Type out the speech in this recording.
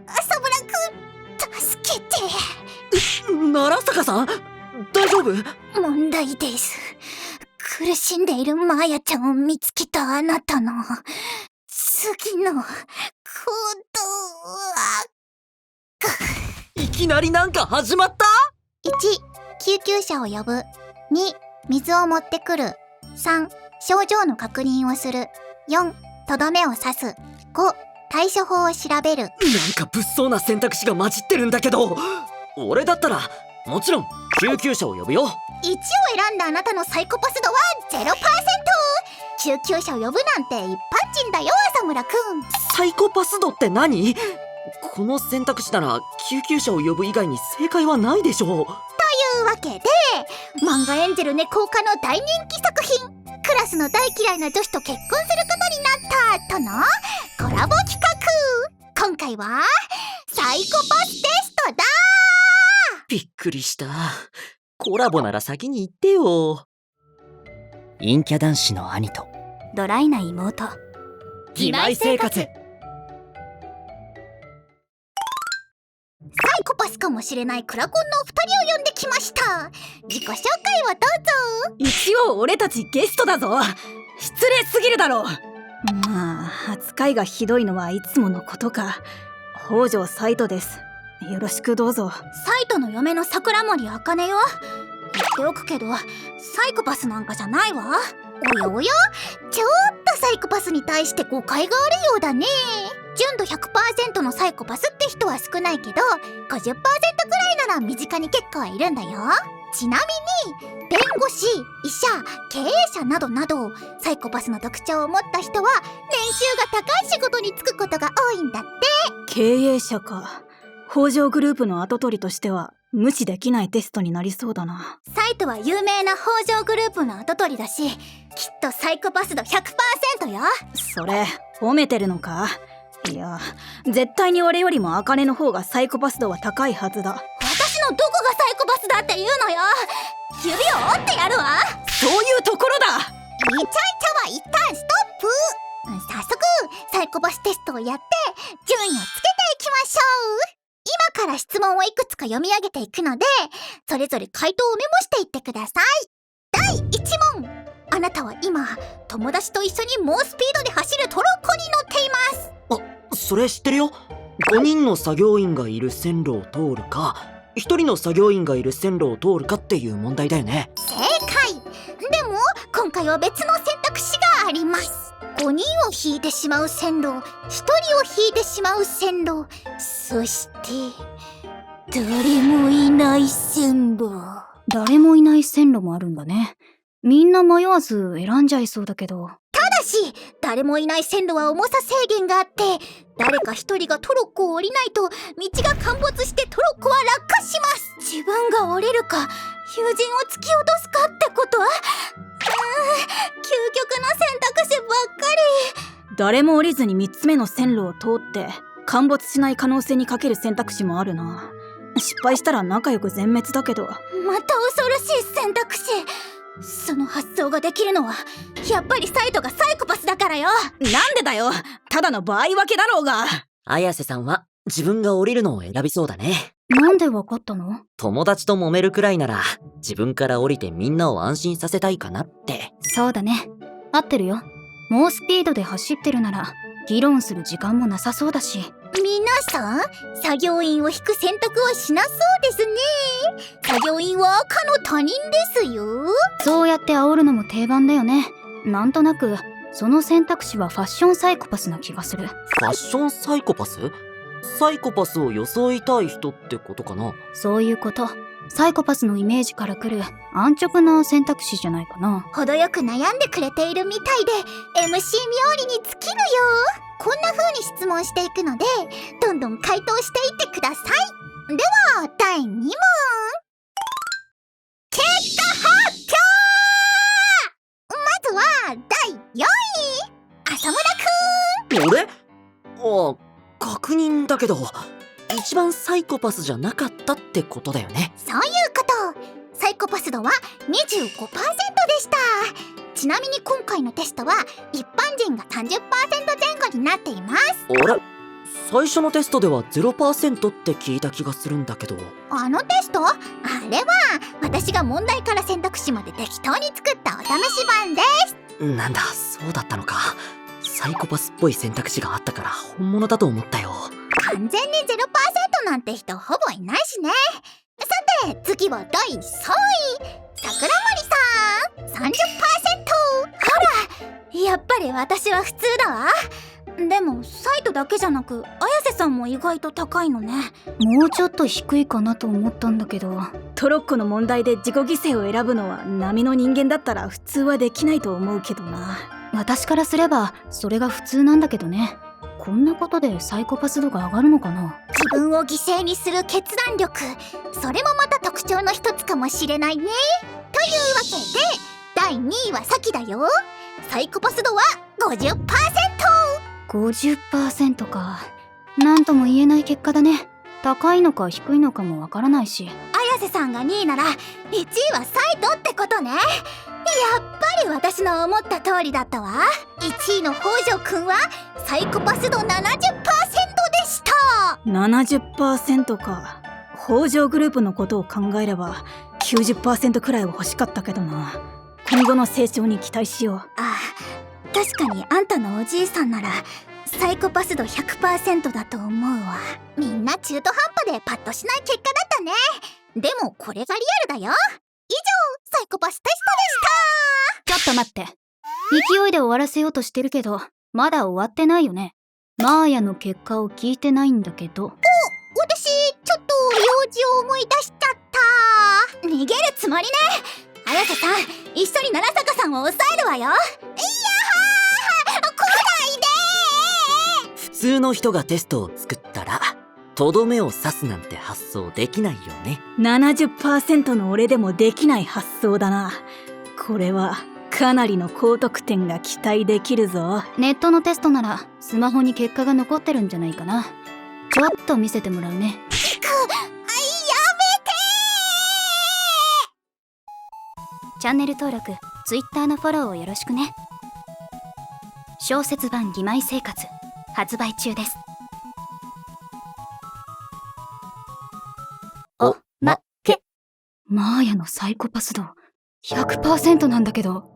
浅村くん、助けて。奈良坂さん、大丈夫？問題です。苦しんでいるマーヤちゃんを見つけたあなたの次の行動は。いきなりなんか始まった？ 1. 救急車を呼ぶ。2. 水を持ってくる。3. 症状の確認をする。4. とどめを刺す。5. 対処法を調べる。なんか物騒な選択肢が混じってるんだけど、俺だったらもちろん救急車を呼ぶよ。1を選んだあなたのサイコパス度は 0%。 救急車を呼ぶなんて一般人だよ、浅村くん。サイコパス度って何？この選択肢なら救急車を呼ぶ以外に正解はないでしょう。というわけで、漫画エンジェル猫科の大人気作品、クラスの大嫌いな女子と結婚することになったとのコラボ企画。今回はサイコパステストだ。びっくりした。コラボなら先に言ってよ。陰キャ男子の兄とドライな妹、義妹生活。サイコパスかもしれないクラコンのお二人を呼んできました。自己紹介をどうぞ。一応俺たちゲストだぞ。失礼すぎるだろう。まあ扱いがひどいのはいつものことか。北条サイトです。よろしくどうぞ。サイトの嫁の桜森茜よ。言っておくけど、サイコパスなんかじゃないわ。おやおや、ちょっとサイコパスに対して誤解があるようだね。純度 100% のサイコパスって人は少ないけど、50% くらいなら身近に結構いるんだよ。ちなみに弁護士、医者、経営者などなど、サイコパスの特徴を持った人は年収が高い仕事に就くことが多いんだって。経営者か。北条グループの跡取りとしては無視できないテストになりそうだな。サイトは有名な北条グループの跡取りだし、きっとサイコパス度 100% よ。それ褒めてるのか？いや、絶対に俺よりも茜の方がサイコパス度は高いはずだ。私のどこがサイコパスだって言うのよ。指を折ってやるわ。そういうところだ。イチャイチャは一旦ストップ。早速サイコパステストをやって順位をつけていきましょう。今から質問をいくつか読み上げていくので、それぞれ回答をメモしていってください。第1問。あなたは今友達と一緒に猛スピードで走るトロッコに乗っています。それ知ってるよ。5人の作業員がいる線路を通るか、1人の作業員がいる線路を通るかっていう問題だよね。正解。でも今回は別の選択肢があります。5人を引いてしまう線路、1人を引いてしまう線路、そして誰もいない線路。誰もいない線路もあるんだね。みんな迷わず選んじゃいそうだけど。ただし誰もいない線路は重さ制限があって、誰か一人がトロッコを降りないと道が陥没してトロッコは落下します。自分が降りるか友人を突き落とすかってこと？究極の選択肢ばっかり。誰も降りずに3つ目の線路を通って陥没しない可能性にかける選択肢もあるな。失敗したら仲良く全滅だけど。また恐ろしい選択肢。その発想ができるのはやっぱりサイトがサイコパスだからよ。なんでだよ。ただの場合分けだろうが。綾瀬さんは自分が降りるのを選びそうだね。なんでわかったの？友達と揉めるくらいなら自分から降りてみんなを安心させたいかなって。そうだね。合ってるよ。猛スピードで走ってるなら議論する時間もなさそうだし。皆さん、作業員を引く選択はしなそうですね。作業員は赤の他人ですよ。そうやって煽るのも定番だよね。なんとなくその選択肢はファッションサイコパスな気がする。ファッションサイコパス？サイコパスを装いたい人ってことかな？そういうこと。サイコパスのイメージからくる安直な選択肢じゃないかな。程よく悩んでくれているみたいで MC 冥利に尽きるよ。こんな風に質問していくので、どんどん回答していってください。では第2問。結果発表。まずは第4位、浅村くん。俺？確認だけど一番サイコパスじゃなかったってことだよね。そういうこと。サイコパス度は 25% でした。ちなみに今回のテストは一般人が 30% 前後になっています。あれ？最初のテストでは 0% って聞いた気がするんだけど。あのテスト？あれは私が問題から選択肢まで適当に作ったお試し版です。なんだ、そうだったのか。サイコパスっぽい選択肢があったから本物だと思ったよ。完全に 0% なんて人ほぼいないしね。さて次は第3位、桜森さん 30%。 ほら、やっぱり私は普通だわ。でもサイトだけじゃなく綾瀬さんも意外と高いのね。もうちょっと低いかなと思ったんだけど、トロッコの問題で自己犠牲を選ぶのは並の人間だったら普通はできないと思うけどな。私からすればそれが普通なんだけどね。こんなことでサイコパス度が上がるのかな。自分を犠牲にする決断力、それもまた特徴の一つかもしれないね。というわけで第2位はサキだよ。サイコパス度は 50%。 50% か。なんとも言えない結果だね。高いのか低いのかもわからないし。綾瀬さんが2位なら1位はサイトってことね。やっぱり私の思った通りだったわ。1位の北条くんはサイコパス度 70% でした。 70% か。北条グループのことを考えれば 90% くらいは欲しかったけどな。今後の成長に期待しよう。あ、確かにあんたのおじいさんならサイコパス度 100% だと思うわ。みんな中途半端でパッとしない結果だったね。でもこれがリアルだよ。以上、サイコパステストでした。ちょっと待って。勢いで終わらせようとしてるけど、まだ終わってないよね。マーヤの結果を聞いてないんだけど。私ちょっと用事を思い出しちゃった。逃げるつもりね。綾瀬さん、一緒に奈良坂さんを抑えるわよ。いやー、来ないで普通の人がテストを作ったらとどめを刺すなんて発想できないよね。 70% の俺でもできない発想だな。これはかなりの高得点が期待できるぞ。ネットのテストならスマホに結果が残ってるんじゃないかな。ちょっと見せてもらうね。チャンネル登録、Twitter のフォローをよろしくね。小説版義妹生活発売中です。おまけ。マーヤのサイコパス度 100% なんだけど。